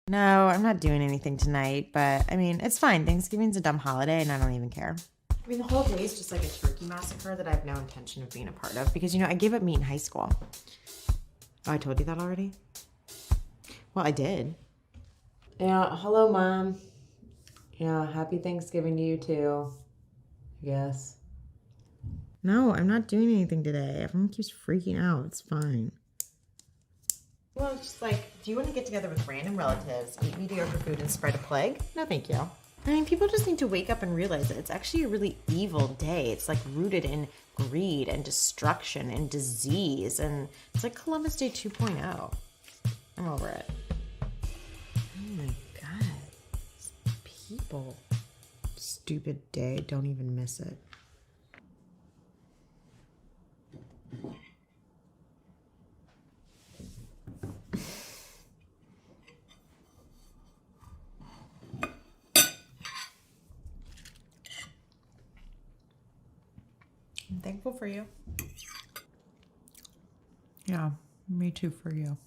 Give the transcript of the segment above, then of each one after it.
No, I'm not doing anything tonight, but I mean, it's fine. Thanksgiving's a dumb holiday and I don't even care. I mean, the whole day is just like a turkey massacre that I have no intention of being a part of because, I gave up meat in high school. Oh, I told you that already? Well, I did. Yeah, hello, Mom. Yeah, happy Thanksgiving to you too, I guess. No, I'm not doing anything today. Everyone keeps freaking out. It's fine. Well, it's just like, do you want to get together with random relatives, eat mediocre food, and spread a plague? No, thank you. I mean, people just need to wake up and realize that it's actually a really evil day. It's like rooted in greed and destruction and disease, and it's like Columbus Day 2.0. I'm over it. Oh my God. These people. Stupid day. Don't even miss it. I'm thankful for you. Yeah, me too for you.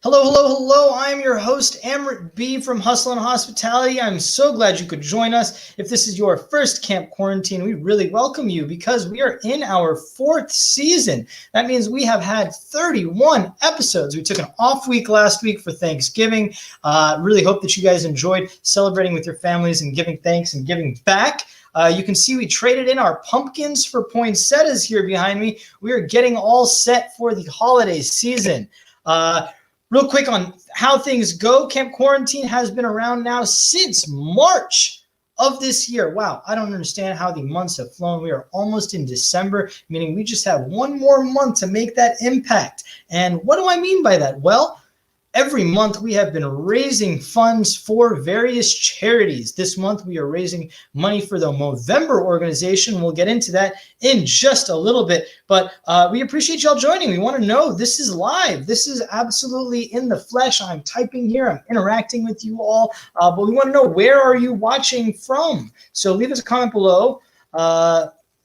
Hello, hello, hello. I'm your host, Amrit B from Hustle and Hospitality. I'm so glad you could join us. If this is your first camp quarantine, we really welcome you because we are in our 4th season. That means we have had 31 episodes. We took an off week last week for Thanksgiving. Really hope that you guys enjoyed celebrating with your families and giving thanks and giving back. You can see we traded in our pumpkins for poinsettias here behind me. We are getting all set for the holiday season. Real quick on how things go. Camp Quarantine has been around now since March of this year. Wow, I don't understand how the months have flown. We are almost in December, meaning we just have one more month to make that impact. And what do I mean by that? Well, every month we have been raising funds for various charities. This month we are raising money for the Movember organization. We'll get into that in just a little bit, but we appreciate y'all joining. We want to know this is live. This is absolutely in the flesh. I'm typing here. I'm interacting with you all, but we want to know, where are you watching from? So leave us a comment below.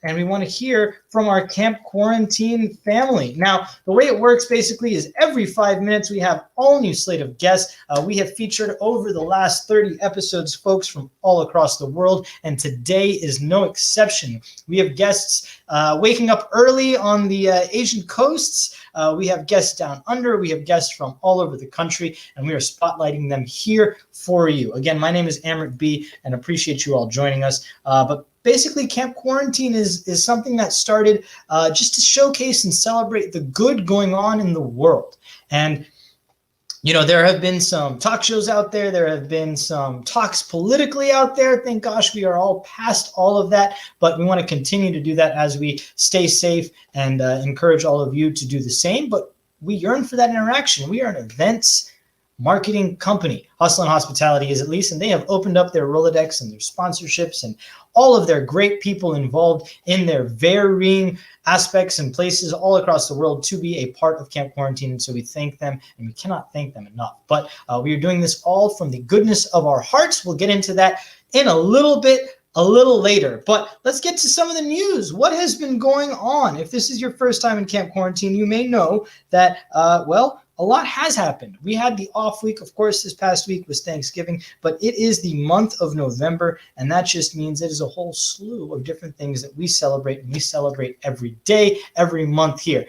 And we want to hear from our Camp Quarantine family. Now, the way it works basically is every 5 minutes we have all new slate of guests. We have featured over the last 30 episodes folks from all across the world, and today is no exception. We have guests waking up early on the Asian coasts. We have guests down under. We have guests from all over the country, and we are spotlighting them here for you. Again, my name is Amrit B, and appreciate you all joining us. But basically, Camp Quarantine is something that started just to showcase and celebrate the good going on in the world. And, you know, there have been some talk shows out there. There have been some talks politically out there. Thank gosh we are all past all of that. But we want to continue to do that as we stay safe and encourage all of you to do the same. But we yearn for that interaction. We are an events marketing company. Hustle and Hospitality is, at least, and they have opened up their Rolodex and their sponsorships and all of their great people involved in their varying aspects and places all across the world to be a part of Camp Quarantine. And so we thank them, and we cannot thank them enough. But we are doing this all from the goodness of our hearts. We'll get into that in a little later. But let's get to some of the news. What has been going on? If this is your first time in Camp Quarantine, you may know that, a lot has happened. We had the off week. Of course, this past week was Thanksgiving, but it is the month of November, and that just means it is a whole slew of different things that we celebrate, and we celebrate every day, every month here.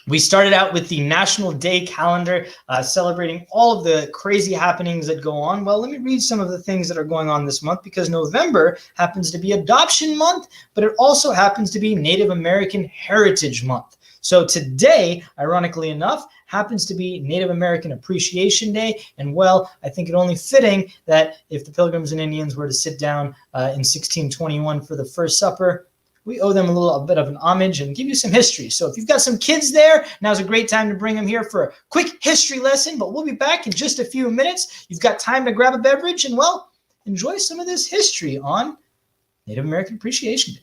We started out with the National Day calendar, celebrating all of the crazy happenings that go on. Well, let me read some of the things that are going on this month, because November happens to be Adoption Month, but it also happens to be Native American Heritage Month. So today, ironically enough, happens to be Native American Appreciation Day. And well, I think it only fitting that if the Pilgrims and Indians were to sit down in 1621 for the first supper, we owe them a bit of an homage and give you some history. So if you've got some kids there, now's a great time to bring them here for a quick history lesson, but we'll be back in just a few minutes. You've got time to grab a beverage and, well, enjoy some of this history on Native American Appreciation Day.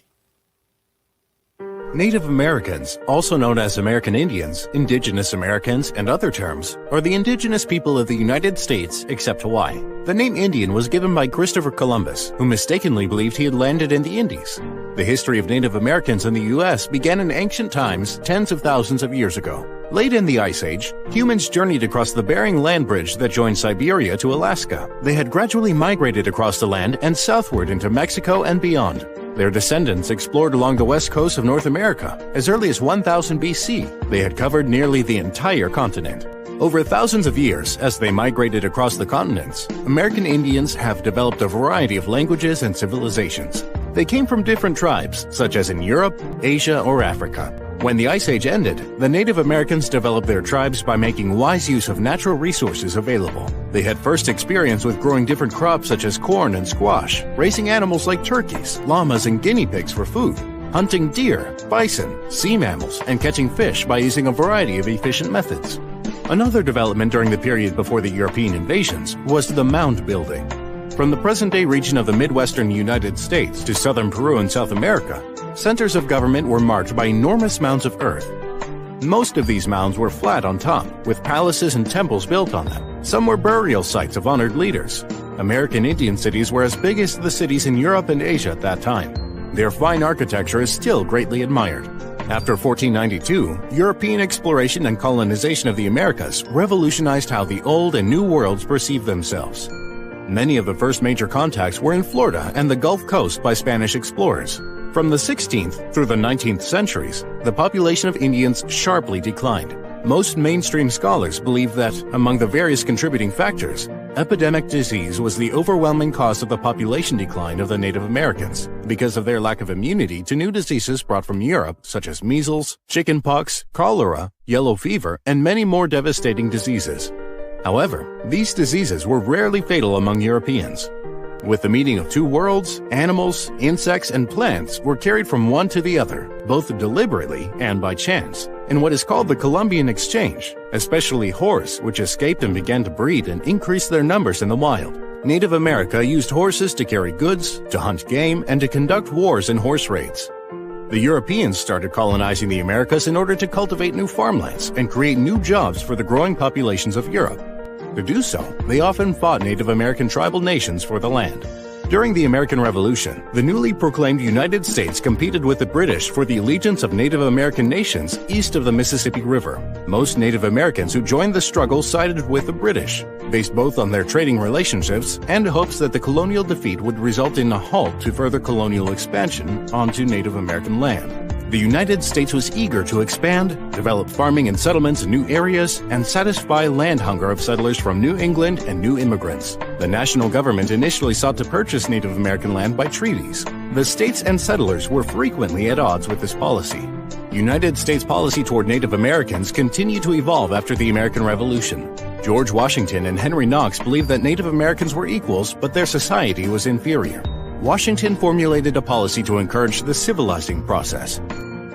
Native Americans, also known as American Indians, Indigenous Americans, and other terms, are the indigenous people of the United States except Hawaii. The name Indian was given by Christopher Columbus, who mistakenly believed he had landed in the Indies. The history of Native Americans in the U.S. began in ancient times, tens of thousands of years ago. Late in the Ice Age, humans journeyed across the Bering Land Bridge that joined Siberia to Alaska. They had gradually migrated across the land and southward into Mexico and beyond. Their descendants explored along the west coast of North America. As early as 1000 BC, they had covered nearly the entire continent. Over thousands of years, as they migrated across the continents, American Indians have developed a variety of languages and civilizations. They came from different tribes, such as in Europe, Asia, or Africa. When the Ice Age ended, the Native Americans developed their tribes by making wise use of natural resources available. They had first experience with growing different crops such as corn and squash, raising animals like turkeys, llamas, and guinea pigs for food, hunting deer, bison, sea mammals, and catching fish by using a variety of efficient methods. Another development during the period before the European invasions was the mound building. From the present-day region of the Midwestern United States to southern Peru and South America, centers of government were marked by enormous mounds of earth. Most of these mounds were flat on top, with palaces and temples built on them. Some were burial sites of honored leaders. American Indian cities were as big as the cities in Europe and Asia at that time. Their fine architecture is still greatly admired. After 1492, European exploration and colonization of the Americas revolutionized how the Old and New Worlds perceived themselves. Many of the first major contacts were in Florida and the Gulf Coast by Spanish explorers. From the 16th through the 19th centuries, the population of Indians sharply declined. Most mainstream scholars believe that, among the various contributing factors, epidemic disease was the overwhelming cause of the population decline of the Native Americans because of their lack of immunity to new diseases brought from Europe, such as measles, chickenpox, cholera, yellow fever, and many more devastating diseases. However, these diseases were rarely fatal among Europeans. With the meeting of two worlds, animals, insects, and plants were carried from one to the other, both deliberately and by chance, in what is called the Columbian Exchange, especially horse, which escaped and began to breed and increase their numbers in the wild. Native America used horses to carry goods, to hunt game, and to conduct wars and horse raids. The Europeans started colonizing the Americas in order to cultivate new farmlands and create new jobs for the growing populations of Europe. To do so, they often fought Native American tribal nations for the land. During the American Revolution, the newly proclaimed United States competed with the British for the allegiance of Native American nations east of the Mississippi River. Most Native Americans who joined the struggle sided with the British, based both on their trading relationships and hopes that the colonial defeat would result in a halt to further colonial expansion onto Native American land. The United States was eager to expand, develop farming and settlements in new areas, and satisfy land hunger of settlers from New England and new immigrants. The national government initially sought to purchase Native American land by treaties. The states and settlers were frequently at odds with this policy. United States policy toward Native Americans continued to evolve after the American Revolution. George Washington and Henry Knox believed that Native Americans were equals, but their society was inferior. Washington formulated a policy to encourage the civilizing process.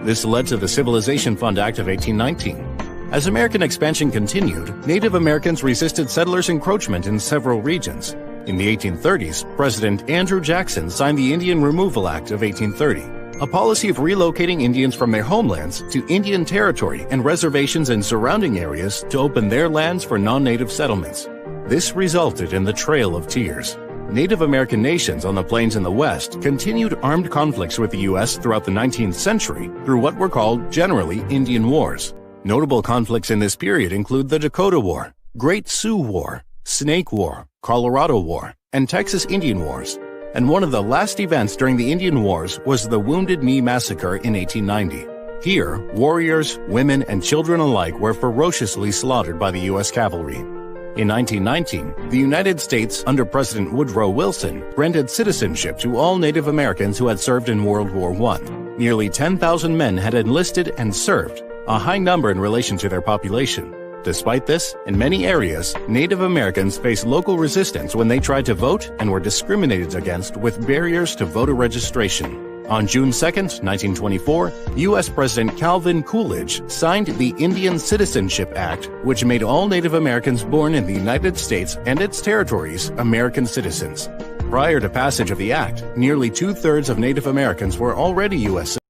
This led to the Civilization Fund Act of 1819. As American expansion continued, Native Americans resisted settlers' encroachment in several regions. In the 1830s, President Andrew Jackson signed the Indian Removal Act of 1830, a policy of relocating Indians from their homelands to Indian Territory and reservations in surrounding areas to open their lands for non-native settlements. This resulted in the Trail of Tears. Native American nations on the plains in the West continued armed conflicts with the U.S. throughout the 19th century through what were called generally Indian Wars. Notable conflicts in this period include the Dakota War, Great Sioux War, Snake War, Colorado War, and Texas Indian Wars. And one of the last events during the Indian Wars was the Wounded Knee Massacre in 1890. Here, warriors, women, and children alike were ferociously slaughtered by the U.S. cavalry. In 1919, the United States, under President Woodrow Wilson, granted citizenship to all Native Americans who had served in World War I. Nearly 10,000 men had enlisted and served, a high number in relation to their population. Despite this, in many areas, Native Americans faced local resistance when they tried to vote and were discriminated against with barriers to voter registration. On June 2, 1924, U.S. President Calvin Coolidge signed the Indian Citizenship Act, which made all Native Americans born in the United States and its territories American citizens. Prior to passage of the act, nearly two-thirds of Native Americans were already U.S. citizens.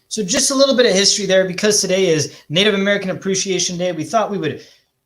So just a little bit of history there, because today is Native American Appreciation Day. We thought we would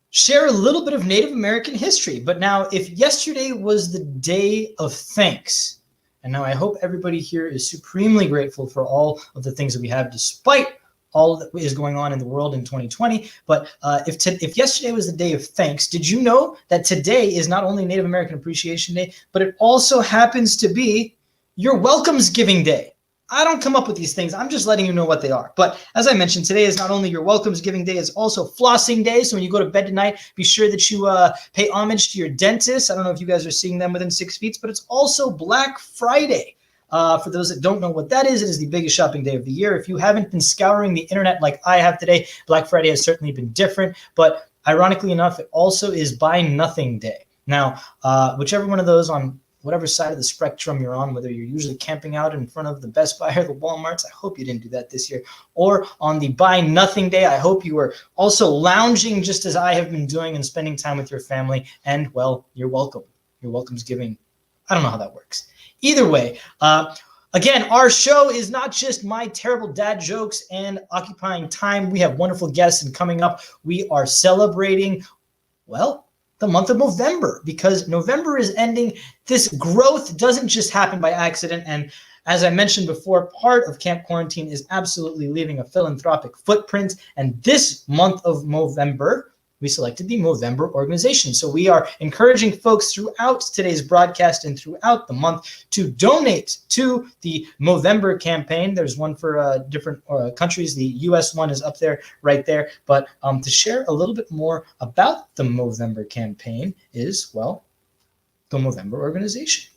share a little bit of Native American history. But now, if yesterday was the day of thanks, and now I hope everybody here is supremely grateful for all of the things that we have, despite all that is going on in the world in 2020. But if yesterday was the day of thanks, did you know that today is not only Native American Appreciation Day, but it also happens to be your Welcomes Giving Day? I don't come up with these things. I'm just letting you know what they are. But as I mentioned, today is not only your Welcomes Giving Day, it's also Flossing Day. So when you go to bed tonight, be sure that you pay homage to your dentist. I don't know if you guys are seeing them within 6 feet, but it's also Black Friday. For those that don't know what that is, it is the biggest shopping day of the year. If you haven't been scouring the internet like I have today, Black Friday has certainly been different. But ironically enough, it also is Buy Nothing Day. Now, whichever one of those on whatever side of the spectrum you're on, whether you're usually camping out in front of the Best Buy or the Walmarts, I hope you didn't do that this year, or on the Buy Nothing Day, I hope you were also lounging just as I have been doing and spending time with your family. And, well, you're welcome. Your welcome's giving. I don't know how that works. Either way, again, our show is not just my terrible dad jokes and occupying time. We have wonderful guests, and coming up, we are celebrating, well, the month of Movember, because November is ending. This growth doesn't just happen by accident. And as I mentioned before, part of Camp Quarantine is absolutely leaving a philanthropic footprint. And this month of Movember, we selected the Movember organization. So we are encouraging folks throughout today's broadcast and throughout the month to donate to the Movember campaign. There's one for different countries. The U.S. one is up there, right there. But to share a little bit more about the Movember campaign is, well, the Movember organization.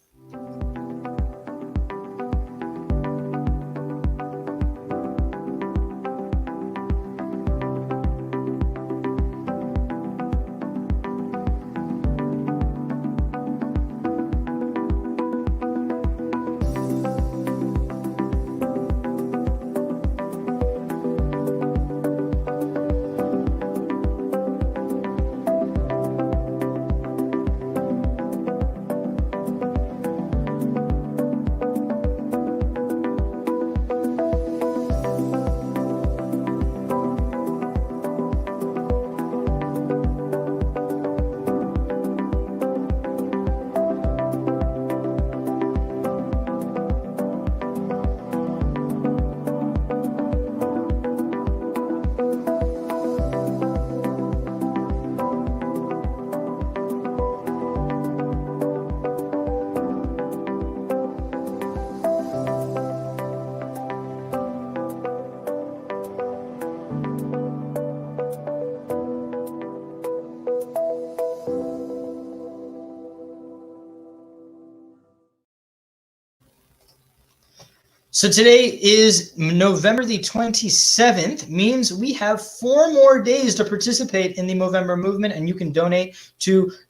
So today is November the 27th, means we have 4 more days to participate in the Movember movement, and you can donate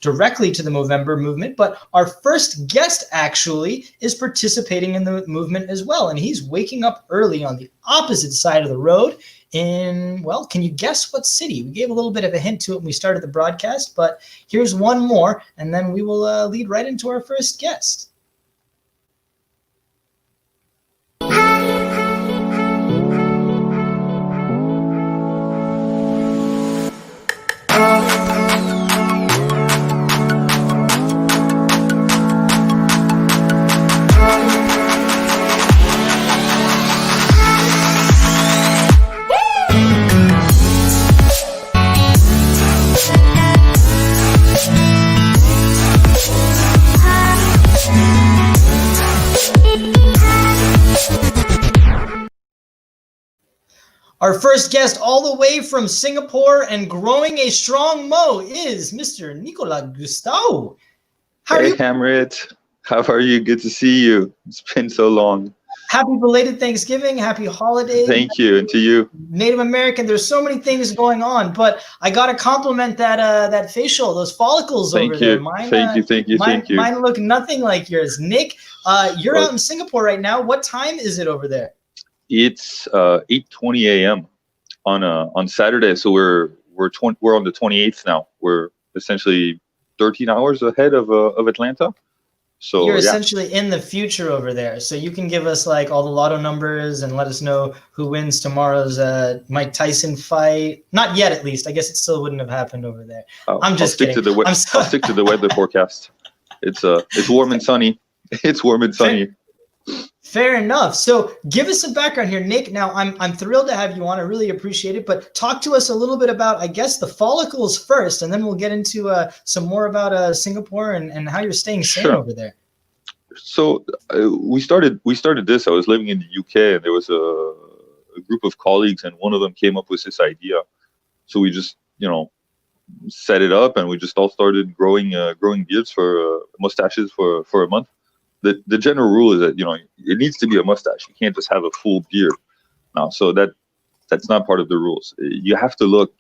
directly to the Movember movement. But our first guest actually is participating in the movement as well, and he's waking up early on the opposite side of the road in, well, can you guess what city? We gave a little bit of a hint to it when we started the broadcast, but here's one more, and then we will lead right into our first guest. Our first guest all the way from Singapore and growing a strong mo is Mr. Nicolas Gustavo. Hey, Hamrit. How are you? Good to see you. It's been so long. Happy belated Thanksgiving. Happy holidays. Thank you. And to you. Native American. There's so many things going on, but I got to compliment that facial, those follicles over there. Thank you. Mine look nothing like yours. Nick, you're out in Singapore right now. What time is it over there? It's 8:20 a.m. on Saturday, so we're on the 28th now. We're essentially 13 hours ahead of Atlanta. So you're essentially in the future over there. So you can give us like all the lotto numbers and let us know who wins tomorrow's Mike Tyson fight. Not yet, at least. I guess it still wouldn't have happened over there. I'm just kidding. I'll stick to the weather forecast. It's warm and sunny. It's warm and sunny. Fair enough. So give us some background here, Nick. Now, I'm thrilled to have you on. I really appreciate it. But talk to us a little bit about, I guess, the follicles first, and then we'll get into some more about Singapore and how you're staying sane over there. So we started this. I was living in the UK, and there was a group of colleagues, and one of them came up with this idea. So we just, set it up, and we just all started growing beards for mustaches for a month. The general rule is that it needs to be a mustache. You can't just have a full beard now. So that's not part of the rules. You have to look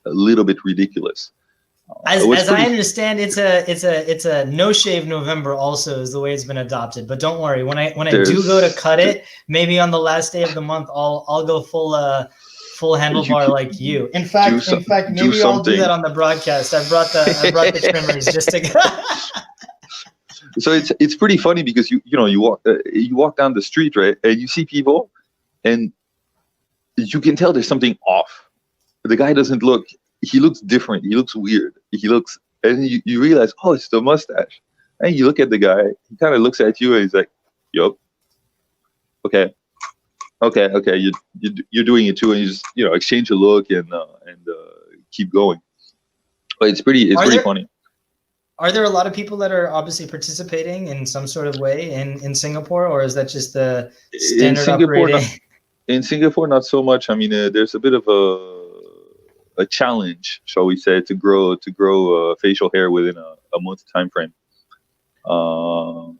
a little bit ridiculous. As I understand, it's a no shave November. Also, is the way it's been adopted. But don't worry, when I do go to cut it, maybe on the last day of the month, I'll go full handlebar like you. In fact, maybe I'll do that on the broadcast. I brought the trimmers just to. So it's pretty funny because you walk down the street, right, and you see people, and you can tell there's something off. The guy doesn't look. He looks different. He looks weird. And you realize, oh, it's the mustache. And you look at the guy. He kind of looks at you, and he's like, "Yup, okay, you're doing it too." And you just exchange a look and keep going. But it's pretty funny. Are there a lot of people that are obviously participating in some sort of way in Singapore, or is that just the standard operating? In Singapore, not so much. I mean, there's a bit of a challenge, shall we say, to grow facial hair within a month time frame. I'm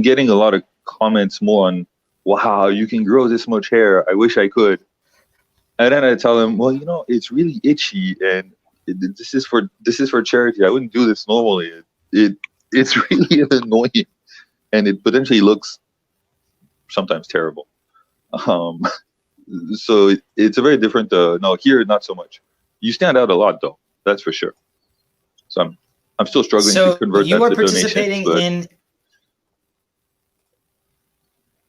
getting a lot of comments more on, wow, you can grow this much hair. I wish I could. And then I tell them, well, it's really itchy, and this is for charity. I wouldn't do this normally. It's really annoying, and it potentially looks sometimes terrible. So it's a very different. No, here not so much. You stand out a lot, though. That's for sure. So I'm still struggling to convert that to donations.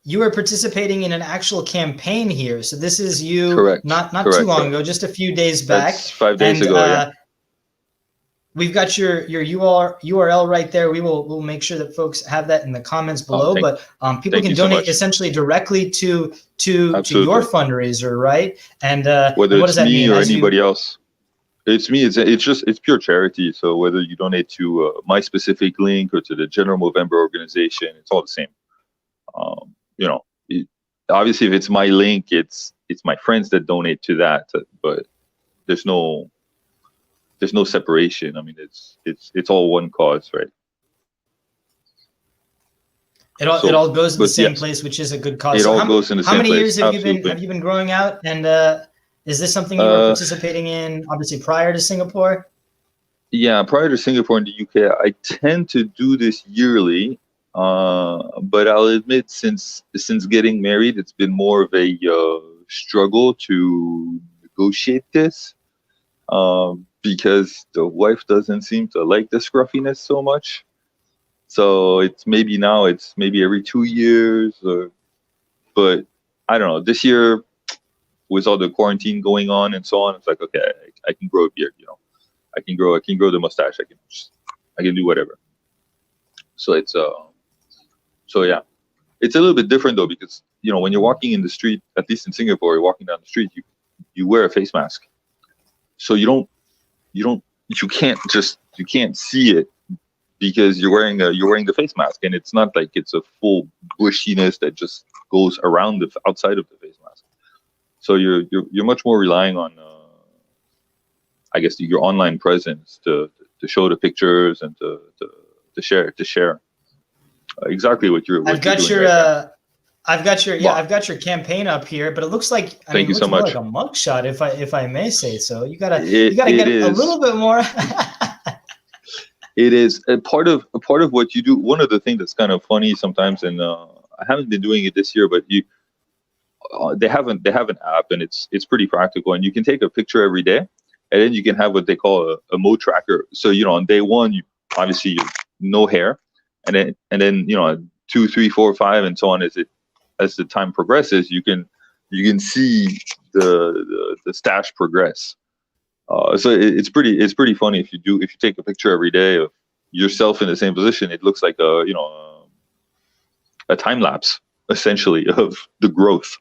You are participating in an actual campaign here. So this is you. Correct. Not too long ago, just a few days back. That's 5 days ago. Yeah. We've got your URL right there. We'll make sure that folks have that in the comments below. But people can donate essentially directly to your fundraiser, right? And whether what it's does that me mean? or anybody else, it's me. It's pure charity. So whether you donate to my specific link or to the general Movember organization, it's all the same. Obviously, if it's my link, it's my friends that donate to that. But there's no separation. I mean, it's all one cause, right? It all goes to the same place, which is a good cause. It all goes in the same place. How many years have Absolutely. you been growing out? And is this something you were participating in, obviously, prior to Singapore? Yeah, prior to Singapore and the UK, I tend to do this yearly. But I'll admit, since getting married, it's been more of a struggle to negotiate this, because the wife doesn't seem to like the scruffiness so much. So it's maybe every 2 years, but I don't know. This year, with all the quarantine going on and so on, it's like, okay, I can grow a beard, I can grow the mustache. I can do whatever. So it's so yeah, it's a little bit different though, because when you're walking in the street, at least in Singapore, you're walking down the street, you wear a face mask, so you can't see it, because you're wearing the face mask, and it's not like it's a full bushiness that just goes around the outside of the face mask. So you're much more relying on I guess your online presence to show the pictures and to share exactly what you're doing. I've got your campaign up here, but it looks like Thank you so much. Like a mugshot, if I may say so. You gotta get a little bit more. It is a part of what you do. One of the things that's kind of funny sometimes, and I haven't been doing it this year, but they have an app, and it's pretty practical, and you can take a picture every day, and then you can have what they call a mode tracker. So on day one, you obviously no hair, and then 2, 3, 4, 5, and so on. As the time progresses, you can see the stash progress. So it's pretty funny if you take a picture every day of yourself in the same position. It looks like a time lapse essentially of the growth.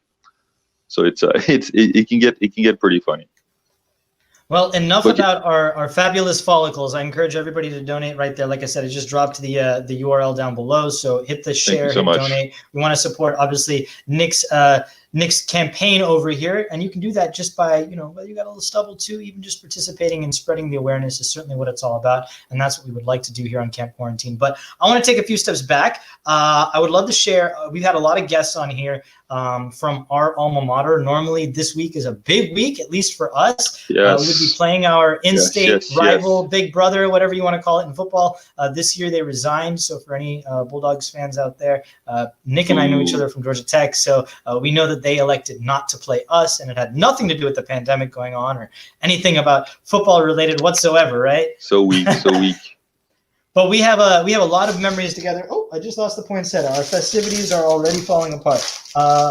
So it can get pretty funny. Well, enough about our fabulous follicles. I encourage everybody to donate right there. Like I said, it just dropped the URL down below. So hit the share, hit donate. We want to support, obviously, Nick's campaign over here, and you can do that just by, whether you got a little stubble too, even just participating and spreading the awareness is certainly what it's all about, and that's what we would like to do here on Camp Quarantine. But I want to take a few steps back. I would love to share. We've had a lot of guests on here from our alma mater. Normally, this week is a big week, at least for us. Yes. We would be playing our in-state rival, big brother, whatever you want to call it in football. This year they resigned. So for any Bulldogs fans out there, Nick and I know each other from Georgia Tech, so we know that they elected not to play us, and it had nothing to do with the pandemic going on or anything about football related whatsoever, right? So weak. But we have a lot of memories together. Oh, I just lost the poinsettia. Our festivities are already falling apart.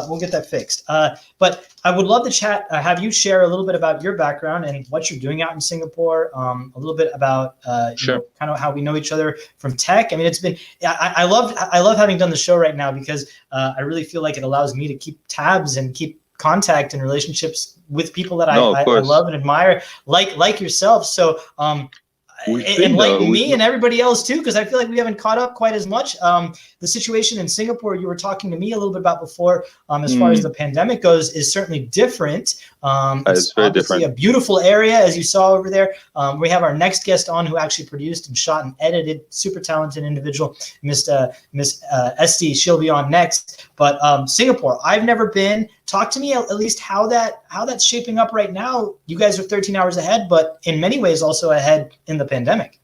We'll get that fixed. But I would love to have you share a little bit about your background and what you're doing out in Singapore. A little bit about kind of how we know each other from tech. I mean, it's been I love having done the show right now, because I really feel like it allows me to keep tabs and keep contact and relationships with people that I love and admire, like yourself. So and like me and everybody else too, because I feel like we haven't caught up quite as much. The situation in Singapore you were talking to me a little bit about before, as far as the pandemic goes, is certainly different. It's very different. A beautiful area, as you saw over there. We have our next guest on who actually produced and shot and edited, super talented individual, Miss Esty. She'll be on next. But Singapore, I've never been. Talk to me at least how that's shaping up right now. You guys are 13 hours ahead, but in many ways also ahead in the pandemic.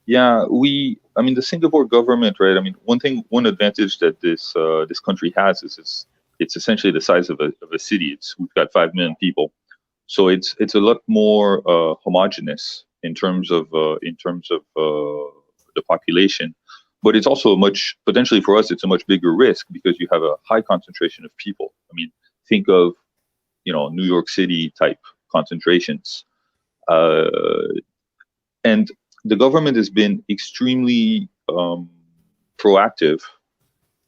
Yeah, the Singapore government, right? I mean, one advantage that this country has is it's essentially the size of a city. We've got 5 million people, so it's a lot more homogeneous in terms of the population. But it's also potentially for us, it's a much bigger risk because you have a high concentration of people. I mean, think of, New York City type concentrations. And the government has been extremely proactive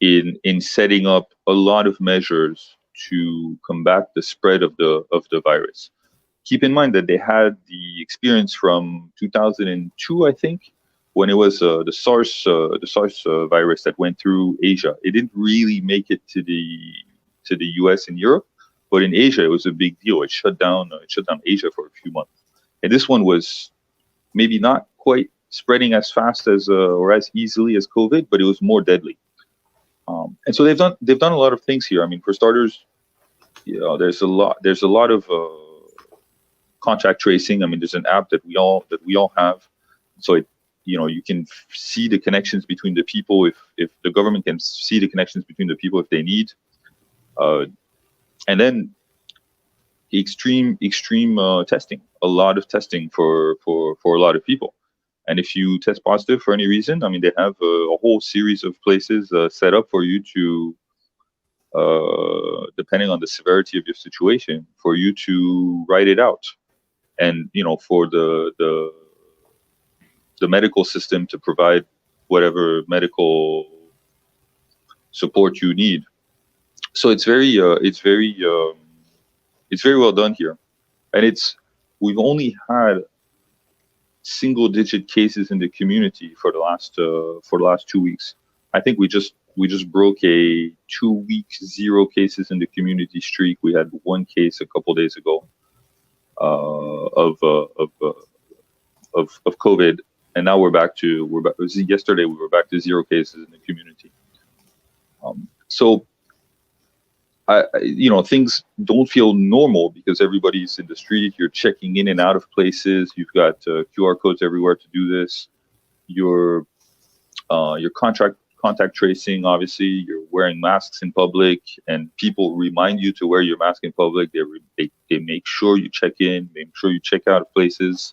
in setting up a lot of measures to combat the spread of the virus. Keep in mind that they had the experience from 2002, I think, when it was the SARS virus that went through Asia. It didn't really make it to the US and Europe, but in Asia it was a big deal. It shut down Asia for a few months. And this one was maybe not quite spreading as fast as or as easily as COVID, but it was more deadly. And so they've done a lot of things here. I mean, for starters, there's a lot of contact tracing. I mean, there's an app that we all have, so you can see the connections between the people if the government can see the connections between the people if they need, and then extreme testing, a lot of testing for a lot of people. And if you test positive for any reason, I mean, they have a whole series of places set up for you to, depending on the severity of your situation, for you to write it out, and for the medical system to provide whatever medical support you need. So it's very well done here, and we've only had single-digit cases in the community for the last 2 weeks. I think we just broke a 2-week 0 cases in the community streak. We had 1 case a couple days ago of COVID, and now yesterday we were back to 0 cases in the community. So things don't feel normal because everybody's in the street. You're checking in and out of places. You've got QR codes everywhere to do this. Your contact tracing, obviously. You're wearing masks in public, and people remind you to wear your mask in public. They make sure you check in, make sure you check out of places.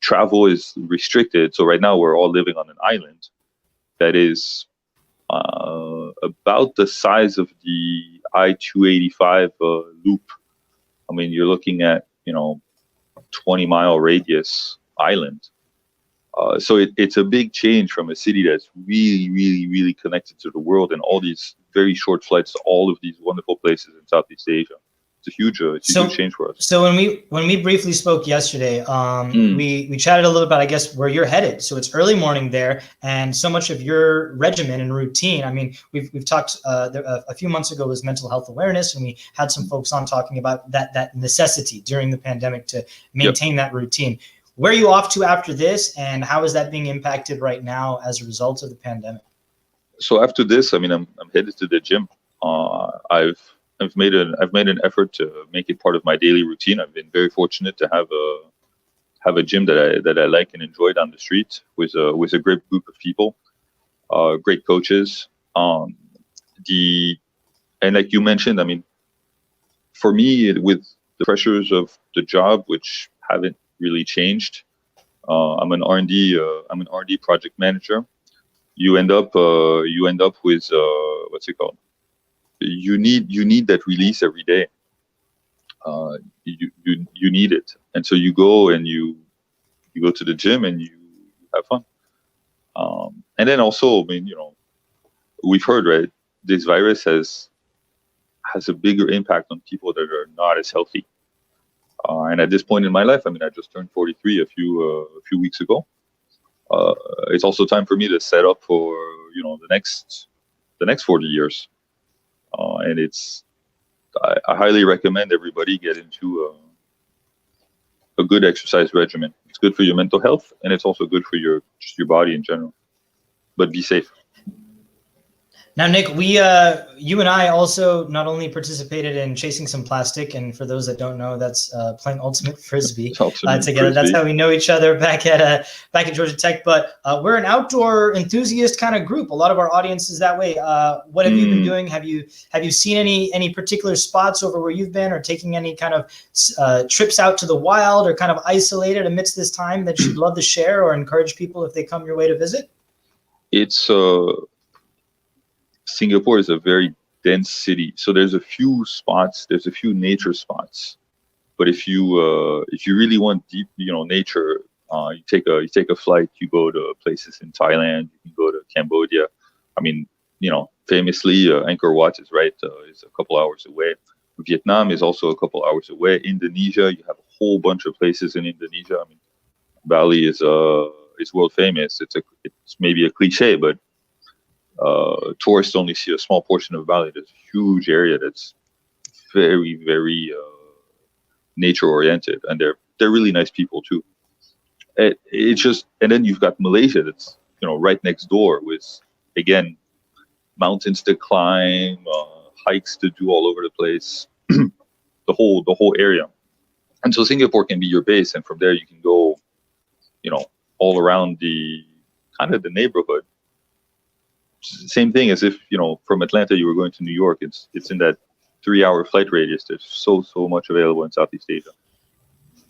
Travel is restricted. So right now we're all living on an island that is about the size of the I-285 loop. I mean, you're looking at 20-mile radius island. So it's a big change from a city that's really, really, really connected to the world, and all these very short flights to all of these wonderful places in Southeast Asia. It's a huge change for us. So when we briefly spoke yesterday, we chatted a little about, I guess, where you're headed. So it's early morning there, and so much of your regimen and routine. I mean, we've talked a few months ago was mental health awareness, and we had some folks on talking about that necessity during the pandemic to maintain that routine. Where are you off to after this, and how is that being impacted right now as a result of the pandemic? So after this, I mean, I'm headed to the gym. I've made an effort to make it part of my daily routine. I've been very fortunate to have a gym that I like and enjoy down the street with a great group of people, great coaches. And like you mentioned, I mean, for me, with the pressures of the job, which haven't really changed, I'm an R&D project manager. You end up with what's it called? You need that release every day. You need it, and so you go to the gym and you have fun. And then also, I mean, we've heard, right, this virus has a bigger impact on people that are not as healthy. And at this point in my life, I mean, I just turned 43 a few weeks ago. It's also time for me to set up for the next 40 years. And I highly recommend everybody get into a good exercise regimen. It's good for your mental health, and it's also good for your body in general. But be safe. Now, Nick, you and I also not only participated in chasing some plastic, and for those that don't know, that's playing ultimate frisbee together. That's how we know each other back at Georgia Tech. But we're an outdoor enthusiast kind of group. A lot of our audience is that way. What have you been doing? Have you seen any particular spots over where you've been, or taking any kind of trips out to the wild, or kind of isolated amidst this time that you'd love to share or encourage people if they come your way to visit? It's Singapore is a very dense city, so there's a few nature spots. But if you really want deep, nature, you take a flight. You go to places in Thailand. You can go to Cambodia. I mean, famously, Angkor Wat is a couple hours away. Vietnam is also a couple hours away. Indonesia, you have a whole bunch of places in Indonesia. I mean, Bali is world famous. It's maybe a cliche, but tourists only see a small portion of Bali. There's a huge area that's very, very nature oriented, and they're really nice people too. It's just, and then you've got Malaysia that's right next door with, again, mountains to climb, hikes to do all over the place, the whole area. And so Singapore can be your base, and from there you can go, all around the kind of the neighborhood. Same thing as if, from Atlanta you were going to New York. It's in that 3-hour flight radius. There's so much available in Southeast Asia.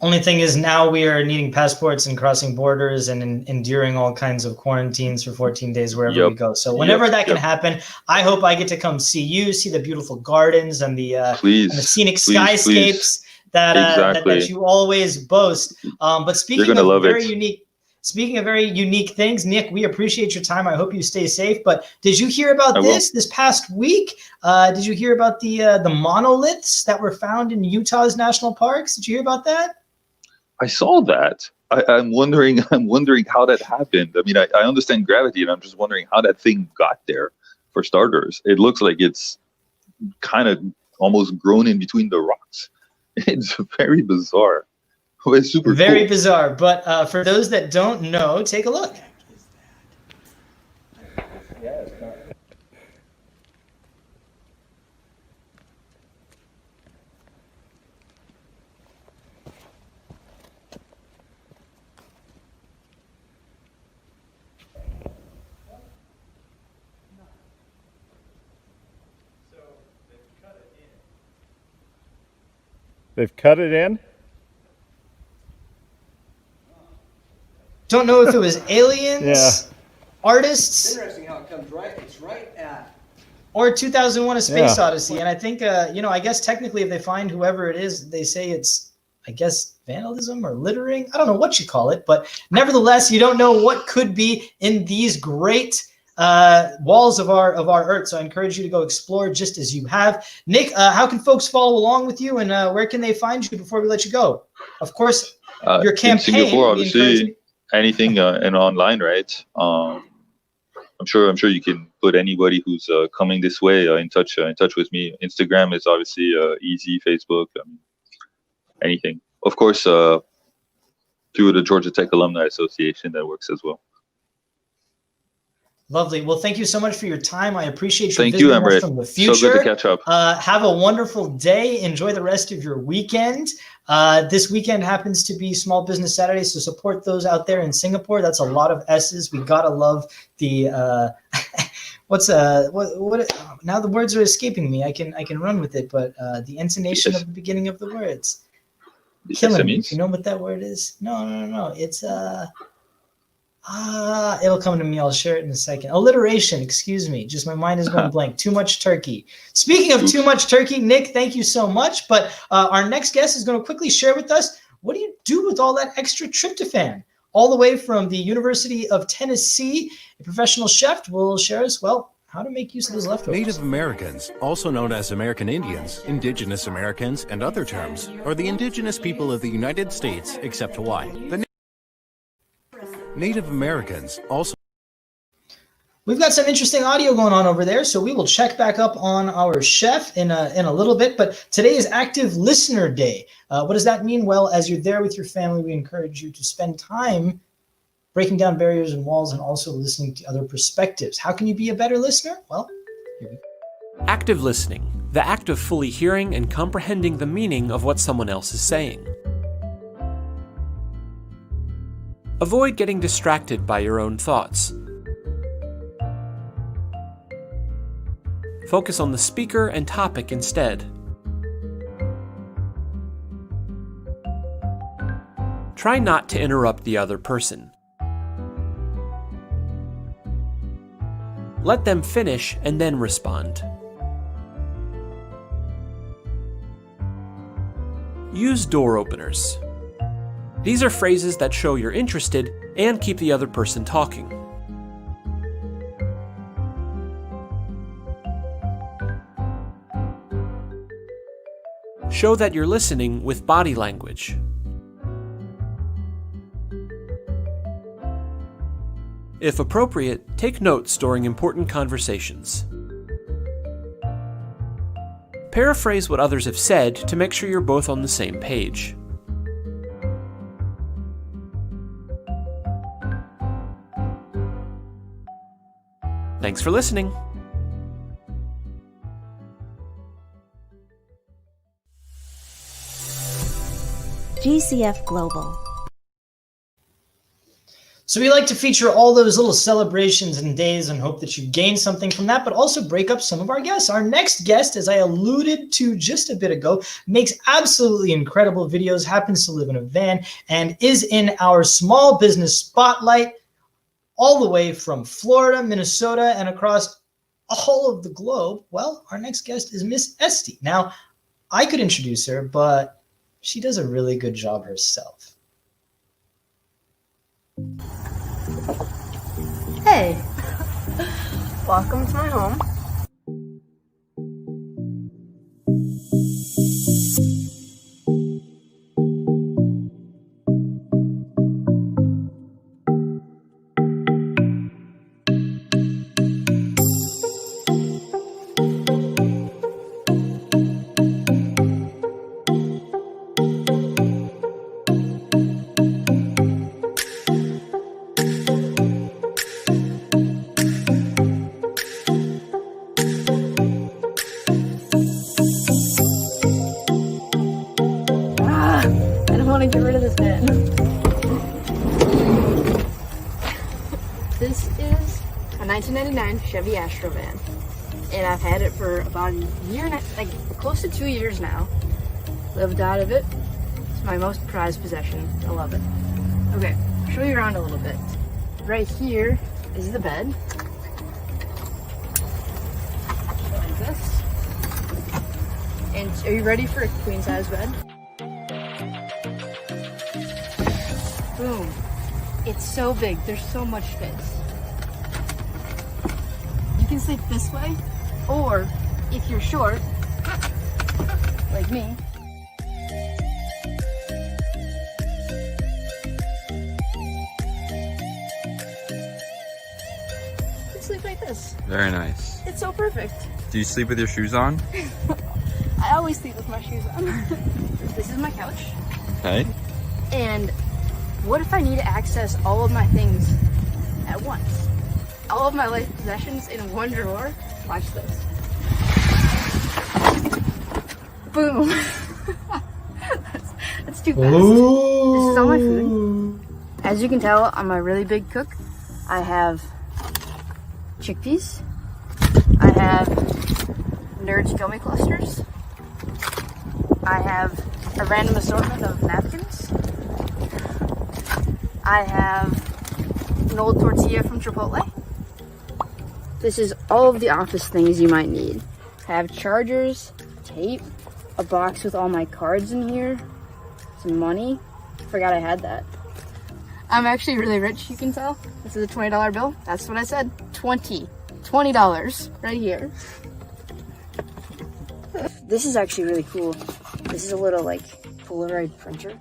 Only thing is now we are needing passports and crossing borders and enduring all kinds of quarantines for 14 days wherever we go. So whenever that can happen, I hope I get to come see you, see the beautiful gardens and the scenic skyscapes that you always boast. But speaking of very unique things, Nick, we appreciate your time. I hope you stay safe. But did you hear about this past week? Did you hear about the monoliths that were found in Utah's national parks? Did you hear about that? I saw that. I'm wondering how that happened. I mean, I understand gravity, and I'm just wondering how that thing got there. For starters, it looks like it's kind of almost grown in between the rocks. It's very bizarre. It's super very cool. bizarre. But for those that don't know, take a look. They've cut it in? Don't know if it was aliens, artists. Interesting how it comes right. It's right at. Or 2001: A Space Odyssey. And I think, I guess technically if they find whoever it is, they say it's, I guess, vandalism or littering. I don't know what you call it, but nevertheless, you don't know what could be in these great walls of our Earth. So I encourage you to go explore just as you have. Nick, how can folks follow along with you, and where can they find you before we let you go? Of course, your campaign. In Singapore, obviously, anything and online, right? I'm sure you can put anybody who's coming this way in touch with me. Instagram is obviously easy. Facebook, anything. Of course, through the Georgia Tech Alumni Association, that works as well. Lovely. Well, thank you so much for your time. I appreciate you. Thank you, Emre. From the future. So good to catch up. Have a wonderful day. Enjoy the rest of your weekend. This weekend happens to be Small Business Saturday, so support those out there in Singapore. That's a lot of S's. We gotta love the now the words are escaping me. I can run with it, but the intonation of the beginning of the words. Killing me. You know what that word is? No. It's it'll come to me. I'll share it in a second. Alliteration. Excuse me. Just my mind is going blank. Too much turkey. Speaking of too much turkey, Nick, thank you so much. But our next guest is going to quickly share with us, what do you do with all that extra tryptophan? All the way from the University of Tennessee, a professional chef will share us, how to make use of those leftovers. Native Americans, also known as American Indians, Indigenous Americans, and other terms, are the indigenous people of the United States, except Hawaii. The Native Americans also. We've got some interesting audio going on over there, so we will check back up on our chef in a little bit. But today is Active Listener Day. What does that mean? Well, as you're there with your family, we encourage you to spend time breaking down barriers and walls and also listening to other perspectives. How can you be a better listener? Well, here we go. Active listening, the act of fully hearing and comprehending the meaning of what someone else is saying. Avoid getting distracted by your own thoughts. Focus on the speaker and topic instead. Try not to interrupt the other person. Let them finish and then respond. Use door openers. These are phrases that show you're interested and keep the other person talking. Show that you're listening with body language. If appropriate, take notes during important conversations. Paraphrase what others have said to make sure you're both on the same page. Thanks for listening. GCF Global. So we like to feature all those little celebrations and days and hope that you gain something from that, but also break up some of our guests. Our next guest, as I alluded to just a bit ago, makes absolutely incredible videos, happens to live in a van, and is in our small business spotlight all the way from Florida, Minnesota, and across all of the globe. Well, our next guest is Miss Esty. Now, I could introduce her, but she does a really good job herself. Hey, welcome to my home. I want to get rid of this van. This is a 1999 Chevy Astro van, and I've had it for about a year and like close to 2 years now. Lived out of it. It's my most prized possession. I love it. Okay, I'll show you around a little bit. Right here is the bed. Like this. And are you ready for a queen size bed? Boom. It's so big. There's so much space. You can sleep this way, or if you're short, like me, you can sleep like this. Very nice. It's so perfect. Do you sleep with your shoes on? I always sleep with my shoes on. This is my couch. Okay. And what if I need to access all of my things at once? All of my life possessions in one drawer? Watch this. Boom. that's too fast. Ooh. This is all my food. As you can tell, I'm a really big cook. I have chickpeas. I have Nerds Gummy Clusters. I have a random assortment of napkins. I have an old tortilla from Chipotle. This is all of the office things you might need. I have chargers, tape, a box with all my cards in here, some money. Forgot I had that. I'm actually really rich, you can tell. This is a $20 bill. That's what I said. $20 right here. This is actually really cool. This is a little like Polaroid printer.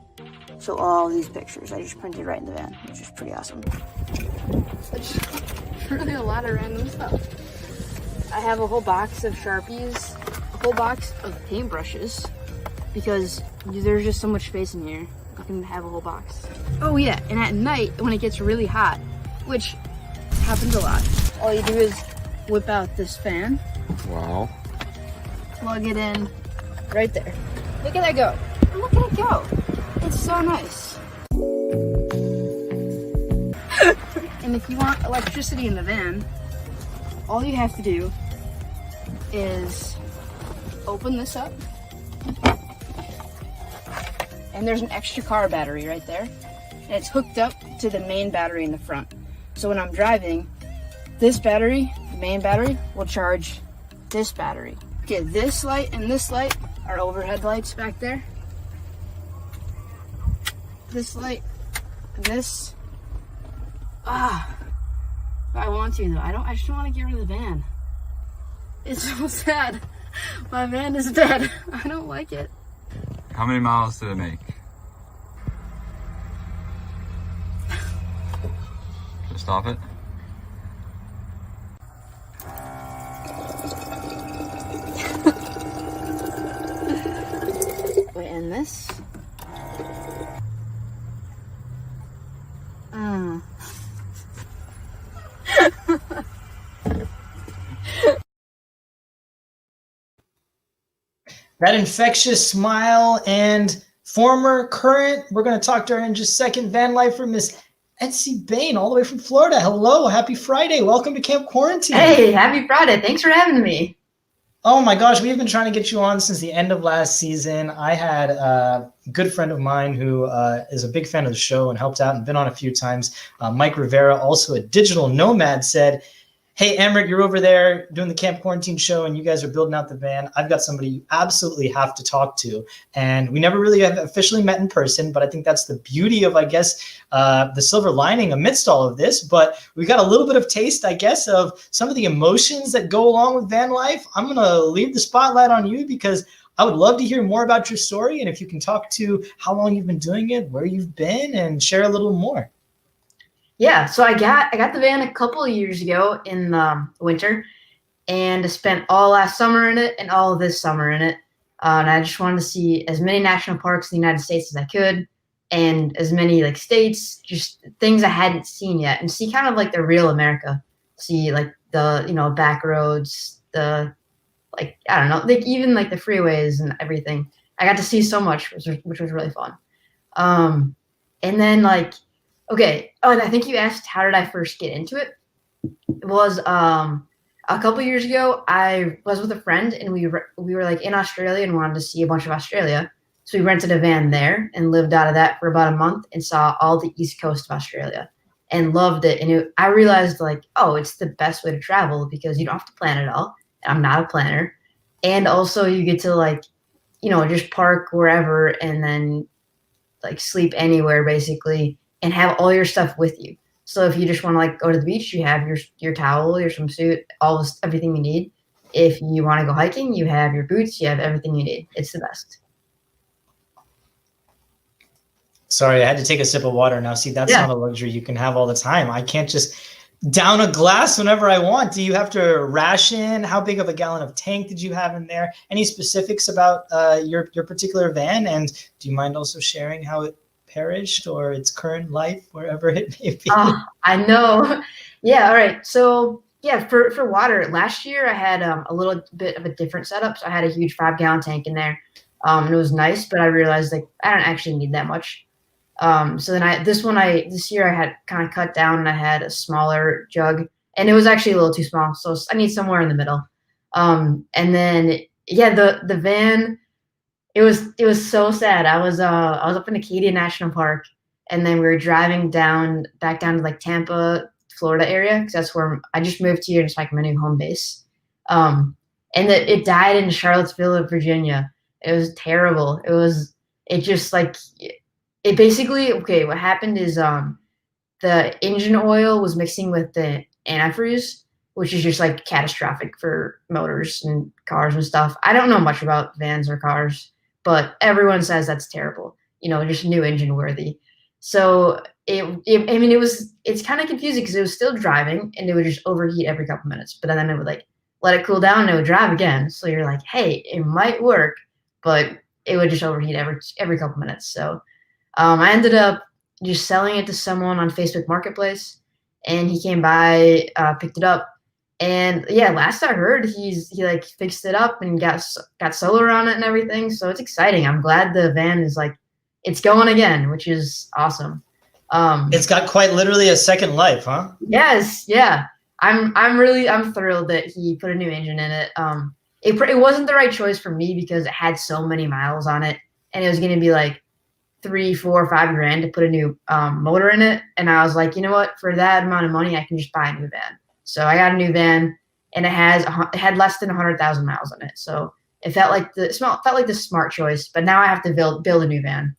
So all these pictures I just printed right in the van, which is pretty awesome. It's really a lot of random stuff. I have a whole box of Sharpies, a whole box of paintbrushes, because there's just so much space in here. You can have a whole box. Oh yeah, and at night when it gets really hot, which happens a lot, all you do is whip out this fan. Wow. Plug it in right there. Look at that go. Look at it go. It's so nice. And if you want electricity in the van, all you have to do is open this up. And there's an extra car battery right there. And it's hooked up to the main battery in the front. So when I'm driving, this battery, the main battery, will charge this battery. Okay, this light and this light are overhead lights back there. This light and this. I want to though. I just don't want to get rid of the van. It's so sad. My van is dead. I don't like it. How many miles did it make? Just stop it. Wait, and this? That infectious smile and former, current. We're going to talk to her in just a second. Van lifer, Miss Etsy Bain, all the way from Florida. Hello, happy Friday. Welcome to Camp Quarantine. Hey, happy Friday. Thanks for having me. Oh my gosh, we've been trying to get you on since the end of last season. I had a good friend of mine who is a big fan of the show and helped out and been on a few times. Mike Rivera, also a digital nomad, said, hey, Amrit, you're over there doing the Camp Quarantine show and you guys are building out the van. I've got somebody you absolutely have to talk to. And we never really have officially met in person, but I think that's the beauty of, I guess, the silver lining amidst all of this. But we got a little bit of taste, I guess, of some of the emotions that go along with van life. I'm going to leave the spotlight on you because I would love to hear more about your story. And if you can talk to how long you've been doing it, where you've been, and share a little more. Yeah, so I got the van a couple of years ago in the winter, and I spent all last summer in it and all of this summer in it. And I just wanted to see as many national parks in the United States as I could, and as many like states, just things I hadn't seen yet, and see kind of like the real America. See like the back roads, the like I don't know, like even like the freeways and everything. I got to see so much, which was really fun. And then like. Okay. Oh, and I think you asked how did I first get into it? It was a couple years ago. I was with a friend and we were like in Australia and wanted to see a bunch of Australia. So we rented a van there and lived out of that for about a month and saw all the east coast of Australia and loved it. And I realized like, oh, it's the best way to travel because you don't have to plan it all. I'm not a planner. And also you get to like, just park wherever and then like sleep anywhere basically. And have all your stuff with you. So if you just want to like go to the beach, you have your towel, your swimsuit, everything you need. If you want to go hiking, you have your boots, you have everything you need. It's the best. Sorry, I had to take a sip of water. Now, see, that's not a luxury you can have all the time. I can't just down a glass whenever I want. Do you have to ration? How big of a gallon of tank did you have in there? Any specifics about your particular van? And do you mind also sharing how it perished or its current life, wherever it may be? I know. Yeah. All right. So yeah, for water, last year I had a little bit of a different setup. So I had a huge 5-gallon tank in there, and it was nice. But I realized like I don't actually need that much. So then this year I had kind of cut down and I had a smaller jug, and it was actually a little too small. So I need somewhere in the middle. And then yeah, the van. It was so sad. I was up in Acadia National Park, and then we were driving back down to like Tampa, Florida area because that's where I just moved here. It's like my new home base. And it died in Charlottesville, Virginia. It was terrible. It basically okay. What happened is the engine oil was mixing with the antifreeze, which is just like catastrophic for motors and cars and stuff. I don't know much about vans or cars. But everyone says that's terrible, just new engine worthy. So it's kind of confusing because it was still driving and it would just overheat every couple minutes. But then it would like let it cool down and it would drive again. So you're like, hey, it might work, but it would just overheat every couple minutes. So I ended up just selling it to someone on Facebook Marketplace, and he came by, picked it up. And yeah, last I heard, he like fixed it up and got solar on it and everything. So it's exciting. I'm glad the van is like, it's going again, which is awesome. It's got quite literally a second life, huh? Yes. Yeah. I'm thrilled that he put a new engine in it. It wasn't the right choice for me because it had so many miles on it and it was going to be like $3, $4, $5 grand to put a new motor in it. And I was like, you know what, for that amount of money, I can just buy a new van. So I got a new van, and it had less than 100,000 miles on it. So it felt like the smart choice. But now I have to build a new van.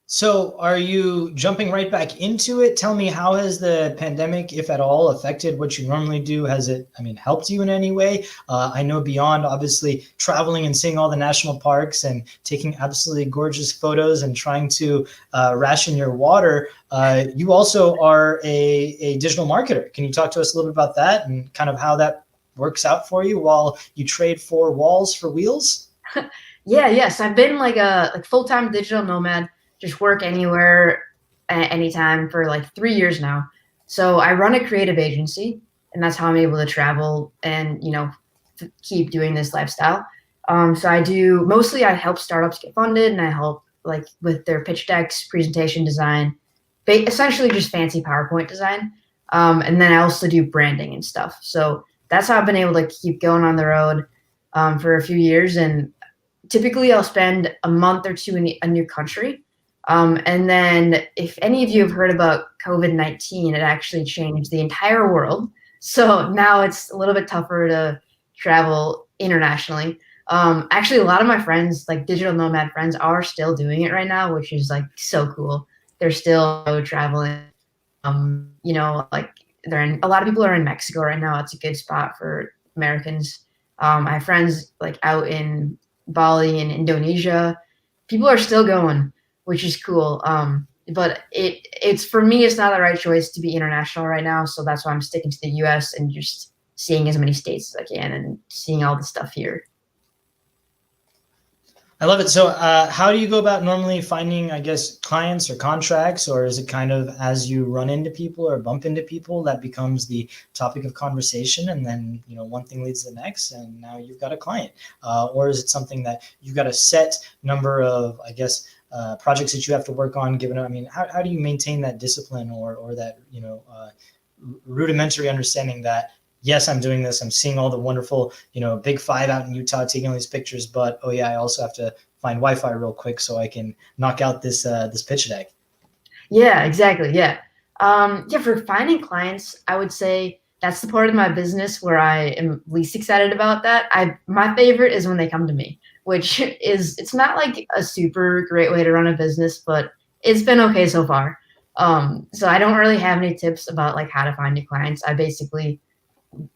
So are you jumping right back into it? Tell me, how has the pandemic, if at all, affected what you normally do? Has it, helped you in any way? I know beyond obviously traveling and seeing all the national parks and taking absolutely gorgeous photos and trying to ration your water, you also are a digital marketer. Can you talk to us a little bit about that and kind of how that works out for you while you trade for walls for wheels? Yes. I've been like a full-time digital nomad. Just work anywhere at any time for like 3 years now. So I run a creative agency, and that's how I'm able to travel and, keep doing this lifestyle. So I help startups get funded, and I help like with their pitch decks, presentation design, essentially just fancy PowerPoint design. And then I also do branding and stuff. So that's how I've been able to keep going on the road for a few years. And typically I'll spend a month or two in a new country. And then if any of you have heard about COVID-19, it actually changed the entire world. So now it's a little bit tougher to travel internationally. Actually, a lot of my friends, like digital nomad friends, are still doing it right now, which is like so cool. They're still traveling. Like a lot of people are in Mexico right now. It's a good spot for Americans. I have friends like out in Bali and Indonesia. People are still going, which is cool. But it's for me, it's not the right choice to be international right now. So that's why I'm sticking to the US and just seeing as many states as I can and seeing all the stuff here. I love it. So how do you go about normally finding, I guess, clients or contracts, or is it kind of as you run into people or bump into people that becomes the topic of conversation, and then, one thing leads to the next and now you've got a client? Or is it something that you've got a set number of, I guess, projects that you have to work on given? I mean, how do you maintain that discipline or that, rudimentary understanding that, yes, I'm doing this. I'm seeing all the wonderful, big five out in Utah taking all these pictures, but oh yeah, I also have to find Wi-Fi real quick so I can knock out this pitch deck. Yeah, exactly. Yeah. For finding clients, I would say that's the part of my business where I am least excited about that. My favorite is when they come to me, which it's not like a super great way to run a business, but it's been okay so far. So I don't really have any tips about like how to find new clients. I basically,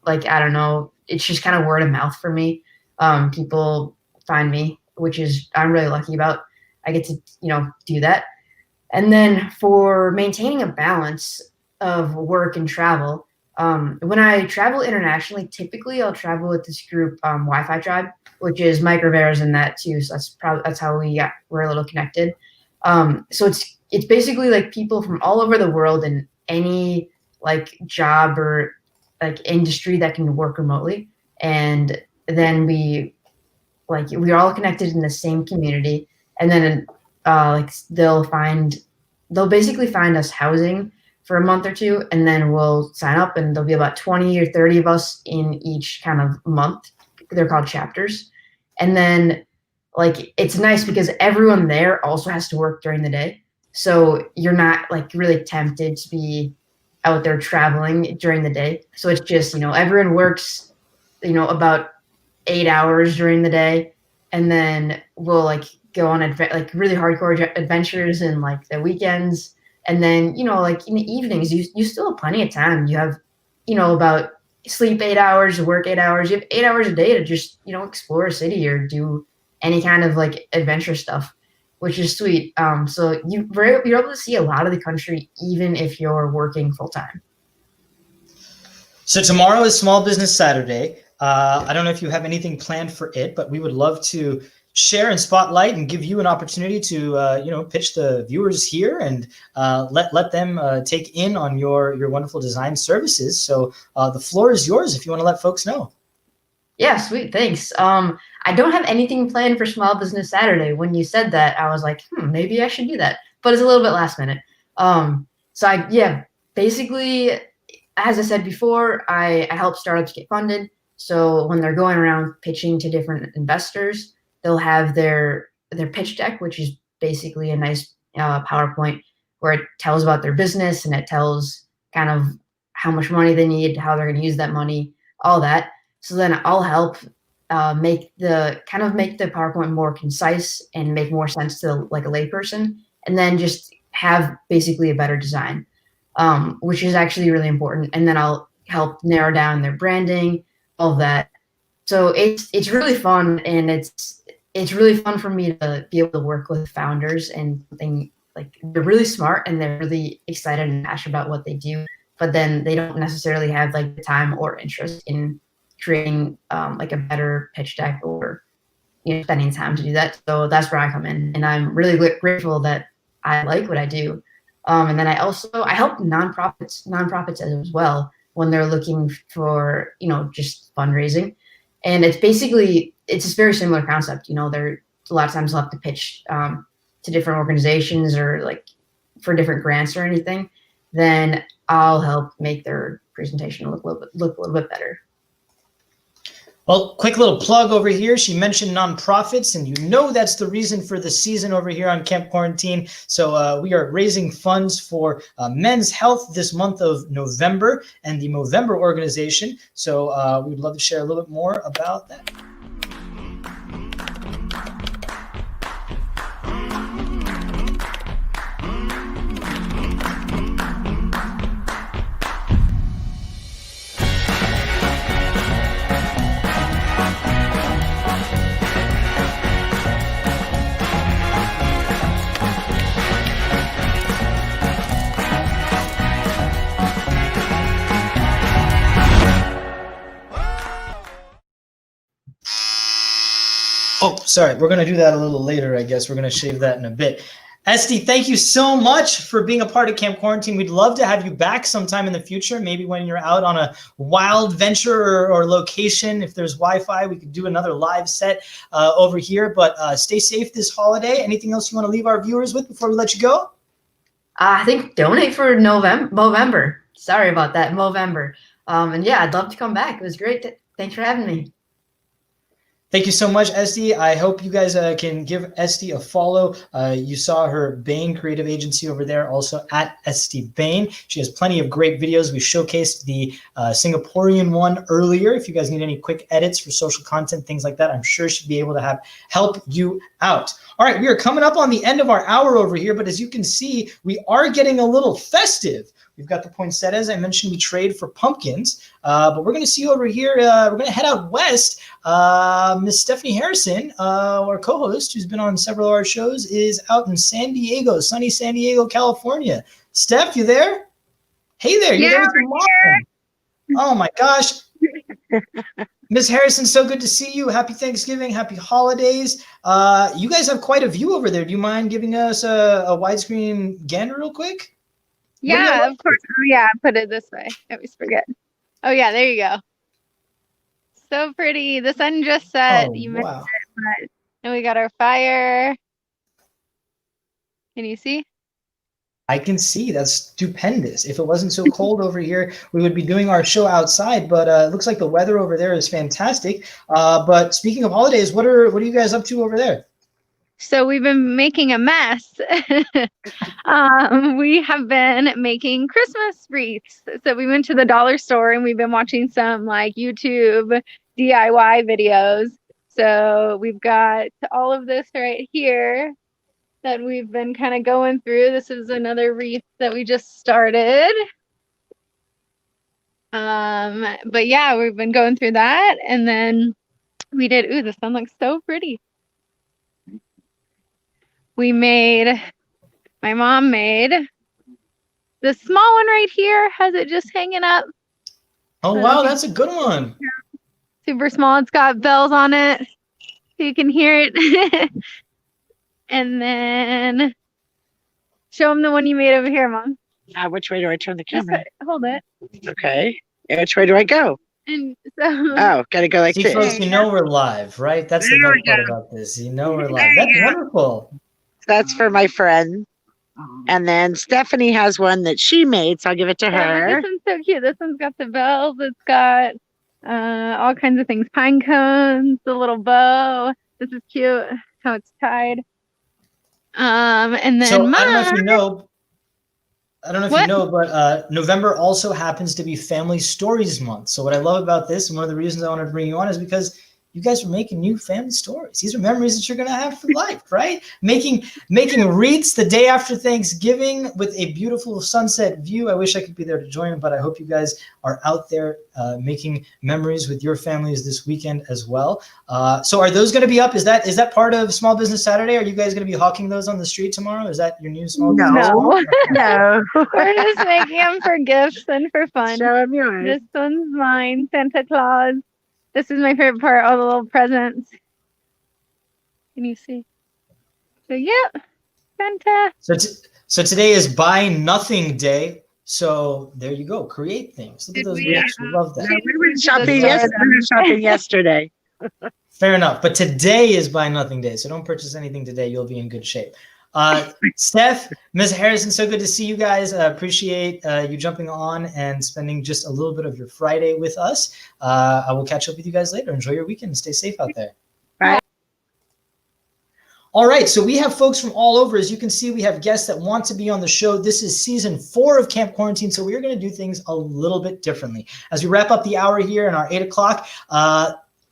I don't know, it's just kind of word of mouth for me. People find me, which is I'm really lucky about. I get to, do that. And then for maintaining a balance of work and travel, when I travel internationally, typically I'll travel with this group, Wi-Fi Tribe, which is Mike Rivera's in that too. So that's how we're a little connected. So it's basically like people from all over the world in any like job or like industry that can work remotely. And then we're all connected in the same community. And then they'll basically find us housing for a month or two, and then we'll sign up, and there'll be about 20 or 30 of us in each kind of month. They're called chapters. And then it's nice because everyone there also has to work during the day. So you're not like really tempted to be out there traveling during the day. So it's just, everyone works, about 8 hours during the day, and then we'll go on really hardcore adventures in the weekends. And then, in the evenings, you still have plenty of time. You have, about sleep 8 hours, work 8 hours. You have 8 hours a day to just, explore a city or do any kind of adventure stuff, which is sweet. So you're able to see a lot of the country, even if you're working full time. So tomorrow is Small Business Saturday. I don't know if you have anything planned for it, but we would love to share and spotlight and give you an opportunity to, pitch the viewers here and let them take in on your wonderful design services. So the floor is yours if you want to let folks know. Yeah, sweet. Thanks. I don't have anything planned for Small Business Saturday. When you said that, I was like, maybe I should do that, but it's a little bit last minute. Basically, as I said before, I help startups get funded. So when they're going around pitching to different investors, they'll have their pitch deck, which is basically a nice PowerPoint where it tells about their business and it tells kind of how much money they need, how they're going to use that money, all that. So then I'll help make the PowerPoint more concise and make more sense to a layperson, and then just have basically a better design, which is actually really important. And then I'll help narrow down their branding, all of that. So it's really fun, and it's really fun for me to be able to work with founders and something they're really smart and they're really excited and passionate about what they do, but then they don't necessarily have the time or interest in creating a better pitch deck or spending time to do that. So that's where I come in, and I'm really grateful that I like what I do. And then I help nonprofits as well when they're looking for just fundraising. And it's basically, it's a very similar concept. You know, they're a lot of times they'll have to pitch to different organizations or like for different grants or anything. Then I'll help make their presentation look a little bit better. Well, quick little plug over here. She mentioned nonprofits, and you know that's the reason for the season over here on Camp Quarantine. So we are raising funds for men's health this month of November and the Movember organization. So we'd love to share a little bit more about that. Oh, sorry. We're going to do that a little later, I guess. We're going to shave that in a bit. Esty, thank you so much for being a part of Camp Quarantine. We'd love to have you back sometime in the future, maybe when you're out on a wild venture or location. If there's Wi-Fi, we could do another live set over here. But stay safe this holiday. Anything else you want to leave our viewers with before we let you go? I think donate for Movember. Sorry about that, Movember. And yeah, I'd love to come back. It was great. Thanks for having me. Thank you so much, Esty. I hope you guys can give Esty a follow. You saw her Bain creative agency over there, also at Esty Bain. She has plenty of great videos. We showcased the Singaporean one earlier. If you guys need any quick edits for social content, things like that, I'm sure she'd be able to help you out. All right, we are coming up on the end of our hour over here, but as you can see, we are getting a little festive. We've got the poinsettias. I mentioned we trade for pumpkins, but we're going to see over here, we're going to head out west. Miss Stephanie Harrison, our co-host, who's been on several of our shows, is out in San Diego, sunny San Diego, California. Steph, you there? Hey there. You're there with your mom. Oh, my gosh. Miss Harrison, so good to see you. Happy Thanksgiving. Happy holidays. You guys have quite a view over there. Do you mind giving us a widescreen gander real quick? Yeah, of course. Oh, yeah, put it this way. I always forget. Oh, yeah, there you go. So pretty. The sun just set. Oh, you missed wow. it, but and we got our fire. Can you see? I can see. That's stupendous. If it wasn't so cold over here, we would be doing our show outside, but it looks like the weather over there is fantastic. But speaking of holidays, what are you guys up to over there? So we've been making a mess. We have been making Christmas wreaths. So we went to the dollar store and we've been watching some like YouTube DIY videos. So we've got all of this right here that we've been kind of going through. This is another wreath that we just started. But yeah, we've been going through that. And then we did, ooh, the sun looks so pretty. My mom made the small one right here, has it just hanging up. Oh, wow, that's a good one. Super small. It's got bells on it so you can hear it. And then show them the one you made over here, Mom. Which way do I turn the camera? Hold it. Okay. Which way do I go? And so Oh, gotta go like See, this. folks, you know we're live, right? That's the best part about this. You know we're live. That's wonderful. That's for my friend. And then Stephanie has one that she made, so I'll give it to her. This one's so cute. This one's got the bells. It's got all kinds of things. Pine cones, the little bow. This is cute how it's tied. And then So mine, I don't know if you know, but November also happens to be Family Stories Month. So what I love about this, and one of the reasons I wanted to bring you on, is because you guys are making new family stories. These are memories that you're going to have for life, right? Making wreaths the day after Thanksgiving with a beautiful sunset view. I wish I could be there to join, but I hope you guys are out there making memories with your families this weekend as well. So are those going to be up? Is that part of Small Business Saturday? Are you guys going to be hawking those on the street tomorrow? Is that your new Small Business? No. We're just making them for gifts and for fun. Show them yours. This one's mine, Santa Claus. This is my favorite part, all the little presents. Can you see? So, yep, Santa. So today is Buy Nothing Day. So there you go. Create things. Look at Did those we, videos. We love that. No, we went shopping yesterday. Fair enough. But today is Buy Nothing Day. So don't purchase anything today. You'll be in good shape. Steph, Ms. Harrison, so good to see you guys. Appreciate you jumping on and spending just a little bit of your Friday with us. I will catch up with you guys later. Enjoy your weekend. Stay safe out there. Bye. All right, so we have folks from all over. As you can see, we have guests that want to be on the show. This is season 4 of Camp Quarantine, so we're going to do things a little bit differently. As we wrap up the hour here in our 8 o'clock,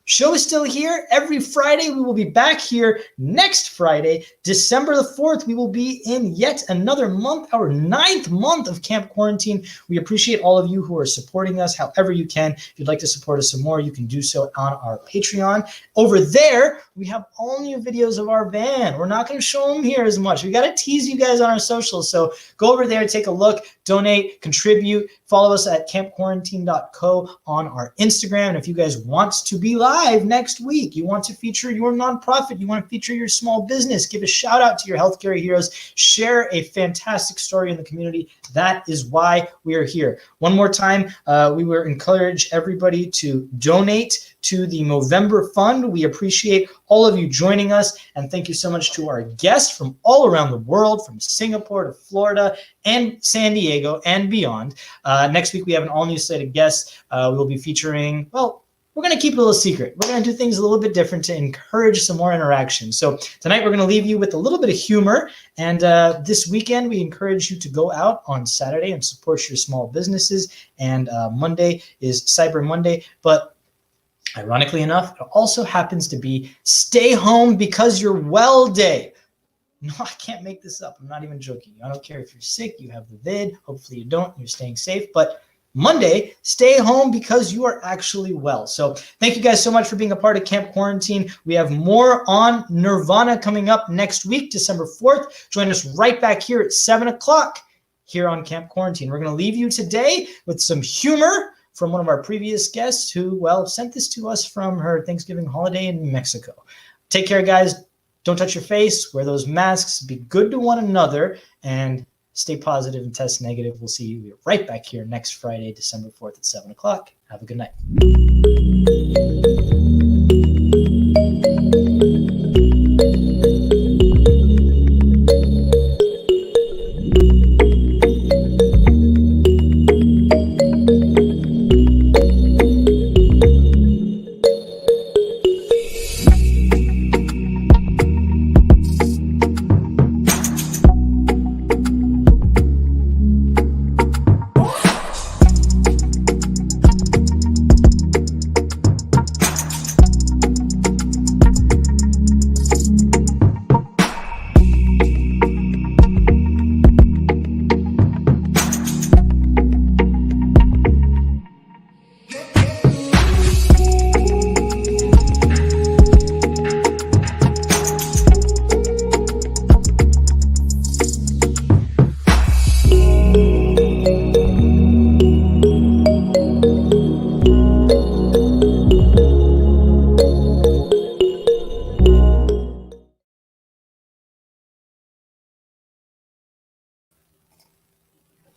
show is still here. Every Friday, we will be back here next Friday, December the 4th. We will be in yet another month, our 9th month of Camp Quarantine. We appreciate all of you who are supporting us however you can. If you'd like to support us some more, you can do so on our Patreon. Over there, we have all new videos of our van. We're not going to show them here as much. We got to tease you guys on our socials. So go over there, take a look, donate, contribute. Follow us at campquarantine.co on our Instagram. And if you guys want to be live next week, you want to feature your nonprofit, you want to feature your small business, give a shout out to your healthcare heroes, share a fantastic story in the community. That is why we are here. One more time, we will encourage everybody to donate to the Movember Fund. We appreciate all of you joining us, and thank you so much to our guests from all around the world, from Singapore to Florida and San Diego and beyond. Next week, we have an all-new slate of guests. We will be featuring, well, we're going to keep it a little secret. We're going to do things a little bit different to encourage some more interaction. So tonight, we're going to leave you with a little bit of humor. And this weekend, we encourage you to go out on Saturday and support your small businesses. And Monday is Cyber Monday. But ironically enough, it also happens to be Stay Home Because You're Well Day. No, I can't make this up. I'm not even joking. I don't care if you're sick, you have the vid. Hopefully you don't. You're staying safe. But Monday, stay home because you are actually well. So thank you guys so much for being a part of Camp Quarantine. We have more on NRVANA coming up next week, December 4th. Join us right back here at 7 o'clock here on Camp Quarantine. We're going to leave you today with some humor from one of our previous guests who, well, sent this to us from her Thanksgiving holiday in Mexico. Take care, guys. Don't touch your face. Wear those masks. Be good to one another. And stay positive and test negative. We'll see you right back here next Friday, December 4th at 7 o'clock. Have a good night.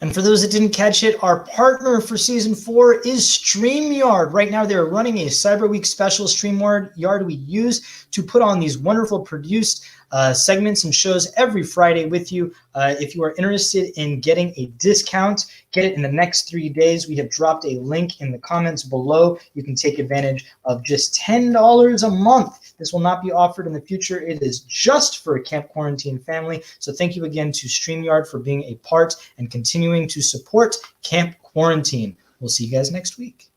And for those that didn't catch it, our partner for season 4 is StreamYard. Right now, they're running a Cyber Week special. StreamYard we use to put on these wonderful produced segments and shows every Friday with you. If you are interested in getting a discount, get it in the next 3 days. We have dropped a link in the comments below. You can take advantage of just $10 a month. This will not be offered in the future. It is just for a Camp Quarantine family. So thank you again to StreamYard for being a part and continuing to support Camp Quarantine. We'll see you guys next week.